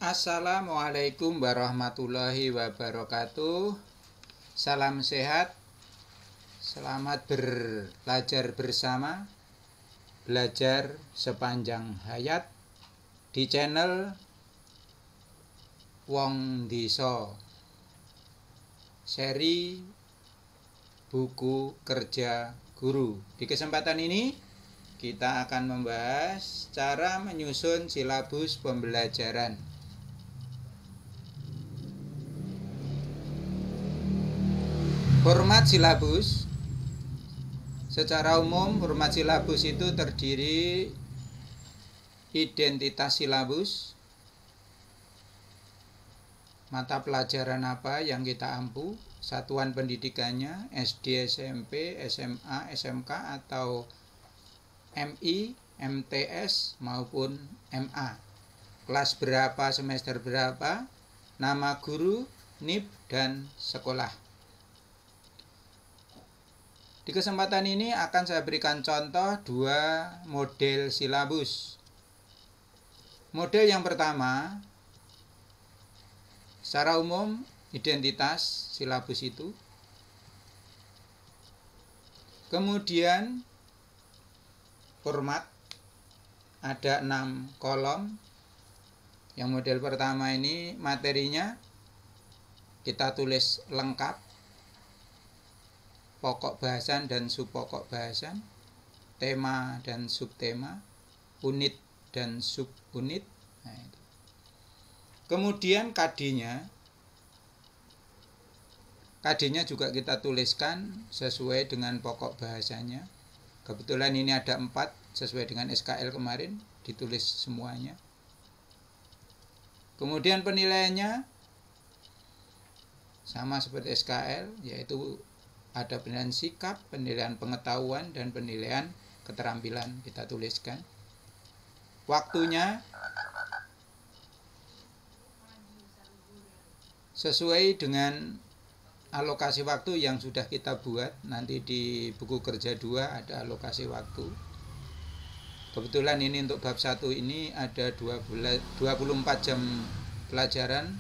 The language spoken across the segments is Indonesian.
Assalamualaikum warahmatullahi wabarakatuh. Salam sehat. Selamat belajar bersama, belajar sepanjang hayat di channel Wong Diso, seri buku kerja guru. Di kesempatan ini kita akan membahas cara menyusun silabus pembelajaran. Format silabus. Secara umum, format silabus itu terdiri identitas silabus, mata pelajaran apa yang kita ampu, satuan pendidikannya, SD, SMP, SMA, SMK, atau MI, MTS, maupun MA. Kelas berapa, semester berapa, nama guru, NIP, dan sekolah. Di kesempatan ini akan saya berikan contoh dua model silabus. Model yang pertama, secara umum identitas silabus itu. Kemudian format, ada 6 kolom. Yang model pertama ini materinya kita tulis lengkap, pokok bahasan dan subpokok bahasan, tema dan subtema, unit dan subunit. Nah, itu. Kemudian KD-nya juga kita tuliskan sesuai dengan pokok bahasanya. Kebetulan ini ada 4 sesuai dengan SKL kemarin, ditulis semuanya. Kemudian penilaiannya sama seperti SKL, yaitu ada penilaian sikap, penilaian pengetahuan, dan penilaian keterampilan kita tuliskan. Waktunya sesuai dengan alokasi waktu yang sudah kita buat. Nanti di buku kerja 2 ada alokasi waktu. Kebetulan ini untuk bab 1 ini ada 24 jam pelajaran,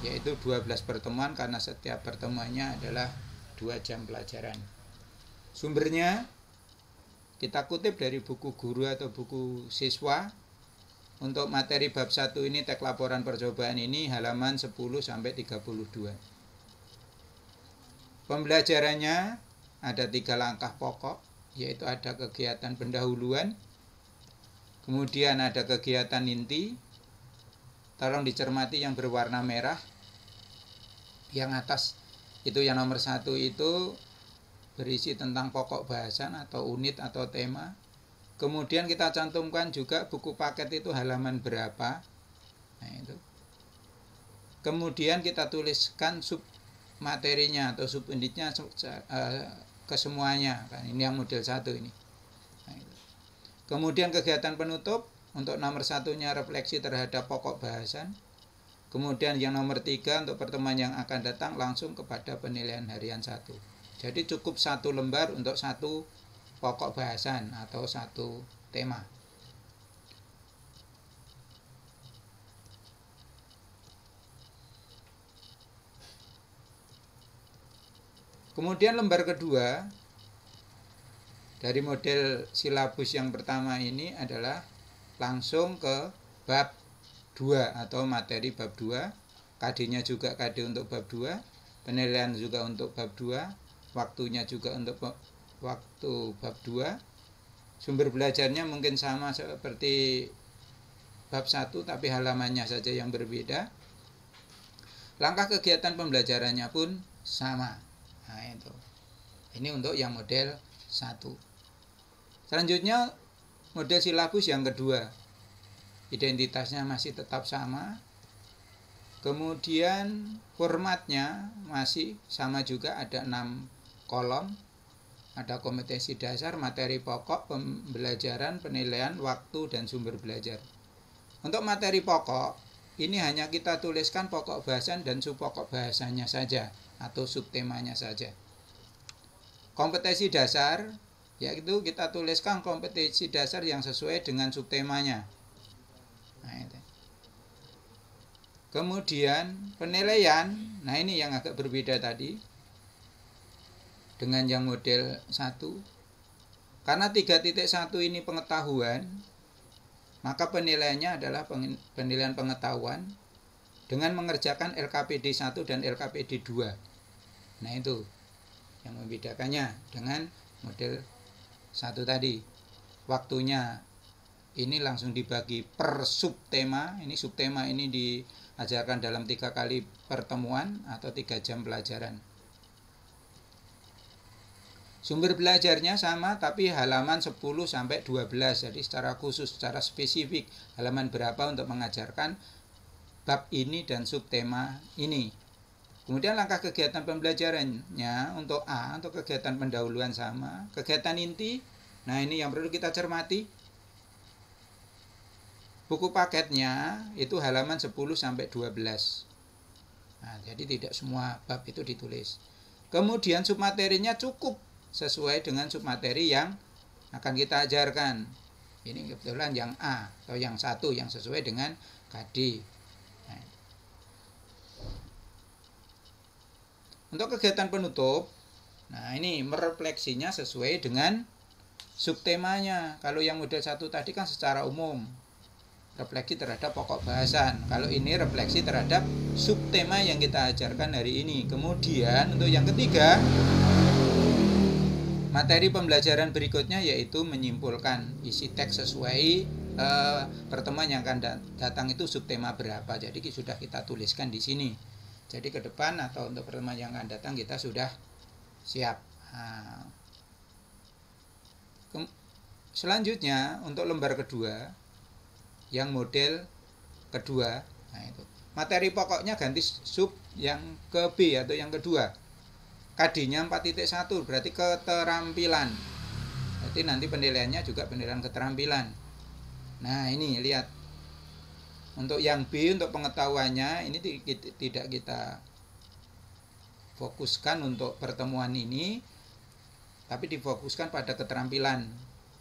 yaitu 12 pertemuan, karena setiap pertemuannya adalah 2 jam pelajaran. Sumbernya kita kutip dari buku guru atau buku siswa. Untuk materi bab 1 ini, teks laporan percobaan ini halaman 10-32. Pembelajarannya ada 3 langkah pokok, yaitu ada kegiatan pendahuluan, kemudian ada kegiatan inti. Tolong dicermati yang berwarna merah. Yang atas itu, yang nomor 1 itu berisi tentang pokok bahasan atau unit atau tema. Kemudian kita cantumkan juga buku paket itu halaman berapa. Nah, itu. Kemudian kita tuliskan sub materinya atau sub unitnya ke semuanya. Ini yang model 1 ini. Nah, itu. Kemudian kegiatan penutup, untuk nomor 1-nya refleksi terhadap pokok bahasan. Kemudian yang nomor 3 untuk pertemuan yang akan datang langsung kepada penilaian harian 1. Jadi cukup 1 lembar untuk 1 pokok bahasan atau 1 tema. Kemudian lembar kedua dari model silabus yang pertama ini adalah langsung ke bab 2 atau materi bab 2. KD-nya juga KD untuk bab 2, penilaian juga untuk bab 2, waktunya juga untuk waktu bab 2. Sumber belajarnya mungkin sama seperti bab 1, tapi halamannya saja yang berbeda. Langkah kegiatan pembelajarannya pun sama. Nah, itu. Ini untuk yang model 1. Selanjutnya model silabus yang kedua. Identitasnya masih tetap sama. Kemudian formatnya masih sama juga, ada 6 kolom. Ada kompetensi dasar, materi pokok, pembelajaran, penilaian, waktu, dan sumber belajar. Untuk materi pokok, ini hanya kita tuliskan pokok bahasan dan subpokok bahasanya saja, atau subtemanya saja. Kompetensi dasar, yaitu kita tuliskan kompetensi dasar yang sesuai dengan subtemanya. Nah, itu. Kemudian penilaian, nah ini yang agak berbeda tadi dengan yang model 1. Karena 3.1 ini pengetahuan, maka penilaiannya adalah penilaian pengetahuan dengan mengerjakan LKPD 1 dan LKPD 2. Nah itu yang membedakannya dengan model 1 tadi. Waktunya ini langsung dibagi per subtema. Ini subtema ini diajarkan dalam 3 kali pertemuan atau 3 jam pelajaran. Sumber belajarnya sama tapi halaman 10 sampai 12. Jadi secara khusus, secara spesifik halaman berapa untuk mengajarkan bab ini dan subtema ini. Kemudian langkah kegiatan pembelajarannya untuk A, untuk kegiatan pendahuluan sama. Kegiatan inti, nah ini yang perlu kita cermati. Buku paketnya itu halaman 10 sampai 12. Nah, jadi tidak semua bab itu ditulis. Kemudian submaterinya cukup sesuai dengan submateri yang akan kita ajarkan. Ini kebetulan yang A atau yang 1 yang sesuai dengan KD. Nah. Untuk kegiatan penutup, nah ini merefleksinya sesuai dengan subtemanya. Kalau yang model 1 tadi kan secara umum, refleksi terhadap pokok bahasan. Kalau ini refleksi terhadap subtema yang kita ajarkan hari ini. Kemudian untuk yang ketiga, materi pembelajaran berikutnya yaitu menyimpulkan isi teks sesuai pertemuan yang akan datang itu subtema berapa. Jadi sudah kita tuliskan di sini. Jadi ke depan atau untuk pertemuan yang akan datang kita sudah siap. Nah, selanjutnya untuk lembar kedua yang model kedua, nah itu materi pokoknya ganti sub yang ke B atau yang kedua. KD-nya 4.1 berarti keterampilan. Berarti nanti penilaiannya juga penilaian keterampilan. Nah ini lihat, untuk yang B untuk pengetahuannya ini tidak kita fokuskan untuk pertemuan ini, tapi difokuskan pada keterampilan,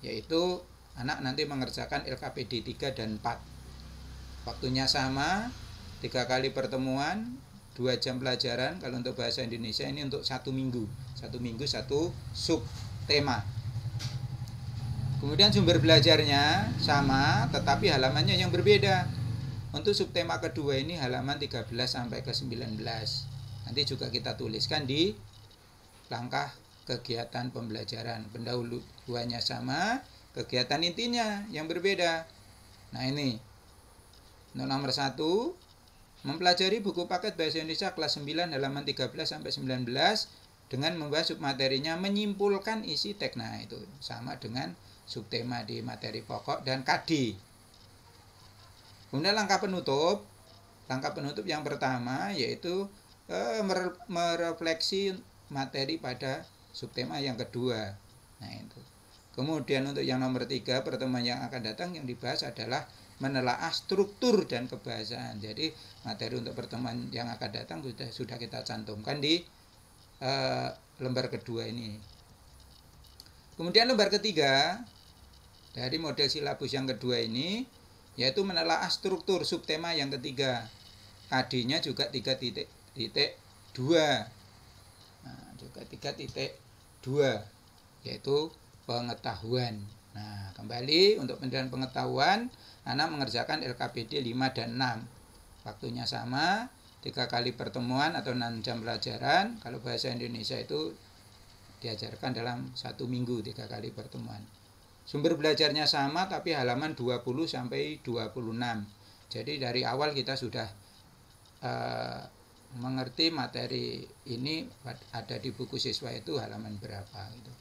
yaitu anak nanti mengerjakan LKPD 3 dan 4. Waktunya sama, 3 kali pertemuan, 2 jam pelajaran. Kalau untuk bahasa Indonesia ini untuk 1 minggu. 1 minggu 1 subtema. Kemudian sumber belajarnya sama, tetapi halamannya yang berbeda. Untuk subtema kedua ini halaman 13 sampai ke 19. Nanti juga kita tuliskan di langkah kegiatan pembelajaran. Pendahuluannya sama, kegiatan intinya yang berbeda. Nah ini untuk nomor 1, mempelajari buku paket bahasa Indonesia kelas 9 halaman 13 sampai 19 dengan membahas submaterinya, menyimpulkan isi teks. Nah itu sama dengan subtema di materi pokok dan KD. Kemudian langkah penutup yang pertama yaitu merefleksi materi pada subtema yang kedua. Nah itu. Kemudian untuk yang nomor 3, pertemuan yang akan datang yang dibahas adalah menelaah struktur dan kebahasaan. Jadi materi untuk pertemuan yang akan datang sudah kita cantumkan di lembar kedua ini. Kemudian lembar ketiga dari model silabus yang kedua ini yaitu menelaah struktur subtema yang ketiga. KD-nya juga 3.2. Nah, juga 3.2 yaitu pengetahuan. Nah, kembali untuk penilaian pengetahuan, anak mengerjakan LKPD 5 dan 6. Waktunya sama, 3 kali pertemuan atau 6 jam pelajaran. Kalau bahasa Indonesia itu diajarkan dalam 1 minggu 3 kali pertemuan. Sumber belajarnya sama tapi halaman 20 sampai 26. Jadi dari awal kita sudah mengerti materi ini ada di buku siswa itu halaman berapa gitu.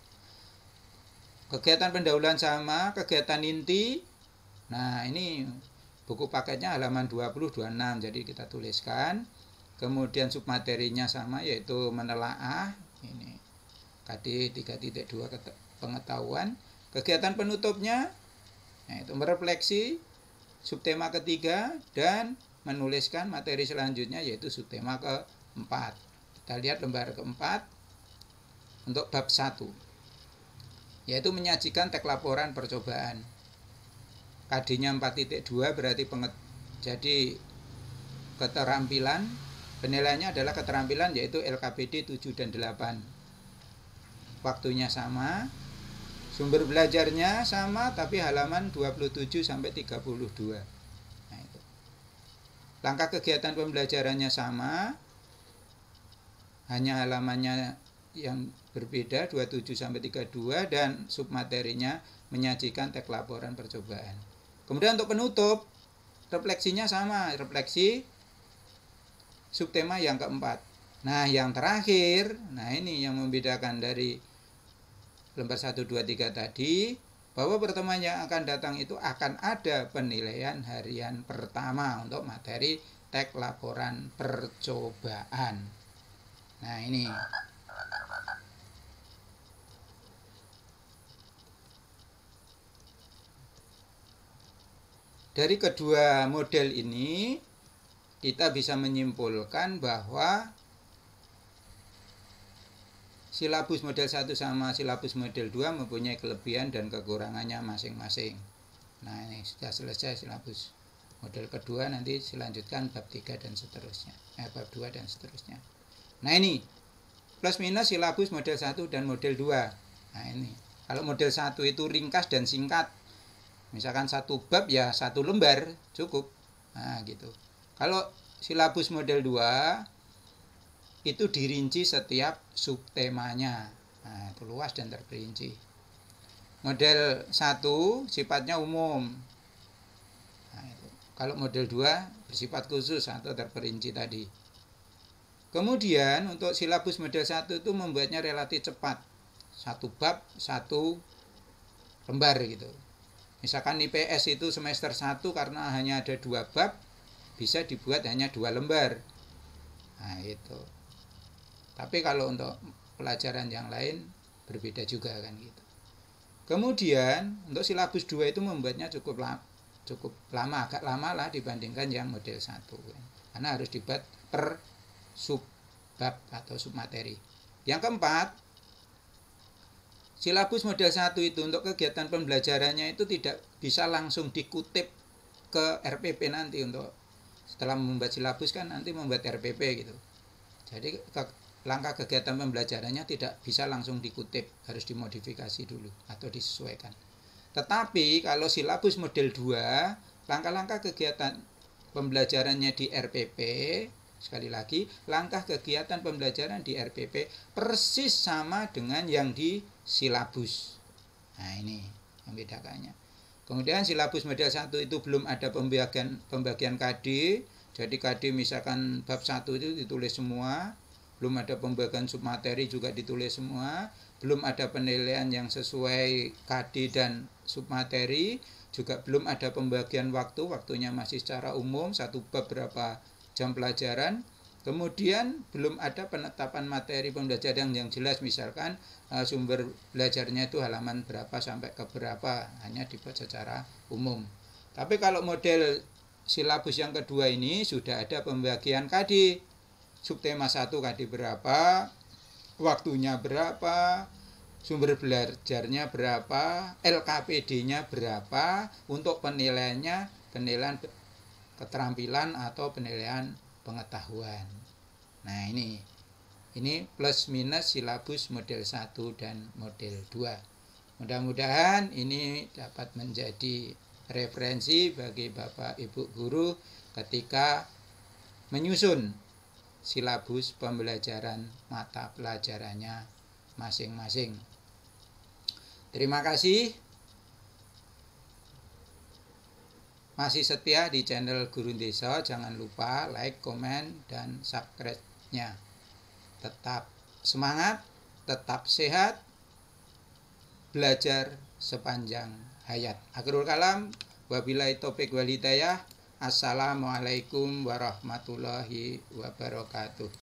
Kegiatan pendahuluan sama, kegiatan inti. Nah, ini buku paketnya halaman 20 26. Jadi kita tuliskan. Kemudian submaterinya sama yaitu menelaah. Ini KD 3.2 pengetahuan. Kegiatan penutupnya yaitu merefleksi subtema ketiga dan menuliskan materi selanjutnya yaitu subtema keempat. Kita lihat lembar keempat untuk bab 1. yaitu menyajikan teks laporan percobaan. KD-nya 4.2 berarti jadi keterampilan, penilaiannya adalah keterampilan yaitu LKPD 7 dan 8. Waktunya sama, sumber belajarnya sama tapi halaman 27 sampai 32. Nah, itu. Langkah kegiatan pembelajarannya sama, hanya halamannya yang berbeda 27 sampai 32 dan submaterinya menyajikan teks laporan percobaan. Kemudian untuk penutup, refleksinya sama, refleksi subtema yang keempat. Nah, yang terakhir, nah ini yang membedakan dari lembar 1, 2, 3 tadi, bahwa pertemuan yang akan datang itu akan ada penilaian harian pertama untuk materi teks laporan percobaan. Nah, ini. Dari kedua model ini, kita bisa menyimpulkan bahwa silabus model 1 sama silabus model 2 mempunyai kelebihan dan kekurangannya masing-masing. Nah, ini sudah selesai silabus model kedua, nanti dilanjutkan bab 3 dan seterusnya. Bab 2 dan seterusnya. Nah, ini plus minus silabus model 1 dan model 2. Nah, ini. Kalau model 1 itu ringkas dan singkat. Misalkan satu bab ya 1 lembar cukup. Nah, gitu. Kalau silabus model 2 itu dirinci setiap subtemanya. Nah, itu luas dan terperinci. Model 1 sifatnya umum. Nah, itu. Kalau model 2 bersifat khusus atau terperinci tadi. Kemudian untuk silabus model 1 itu membuatnya relatif cepat. 1 bab 1 lembar gitu. Misalkan IPS itu semester 1 karena hanya ada 2 bab, bisa dibuat hanya 2 lembar. Nah, itu. Tapi kalau untuk pelajaran yang lain berbeda juga kan gitu. Kemudian untuk silabus 2 itu membuatnya cukup lama, agak lama lah dibandingkan yang model 1 kan. Karena harus dibuat per sub bab atau submateri. Yang keempat, silabus model 1 itu untuk kegiatan pembelajarannya itu tidak bisa langsung dikutip ke RPP nanti. Untuk setelah membuat silabus kan nanti membuat RPP gitu. Jadi langkah kegiatan pembelajarannya tidak bisa langsung dikutip, harus dimodifikasi dulu atau disesuaikan. Tetapi kalau silabus model 2, langkah-langkah kegiatan pembelajarannya di RPP, sekali lagi, langkah kegiatan pembelajaran di RPP persis sama dengan yang di silabus. Nah, ini membedakannya. Kemudian silabus model 1 itu belum ada pembagian KD. Jadi KD misalkan bab 1 itu ditulis semua, belum ada pembagian submateri juga ditulis semua, belum ada penilaian yang sesuai KD dan submateri, juga belum ada pembagian waktunya masih secara umum, 1 bab berapa jam pelajaran. Kemudian belum ada penetapan materi pembelajaran yang jelas, misalkan sumber belajarnya itu halaman berapa sampai ke berapa, hanya dibuat secara umum. Tapi kalau model silabus yang kedua ini sudah ada pembagian KD. Subtema 1 KD berapa, waktunya berapa, sumber belajarnya berapa, LKPD-nya berapa, untuk penilaiannya penilaian keterampilan atau penilaian pengetahuan. Nah, ini plus minus silabus model 1 dan model 2. Mudah-mudahan ini dapat menjadi referensi bagi Bapak Ibu guru ketika menyusun silabus pembelajaran mata pelajarannya masing-masing. Terima kasih. Masih setia di channel Guru Desa, jangan lupa like, komen, dan subscribe-nya. Tetap semangat, tetap sehat, belajar sepanjang hayat. Akhirul kalam, wabillahi taufiq wal hidayah. Assalamualaikum warahmatullahi wabarakatuh.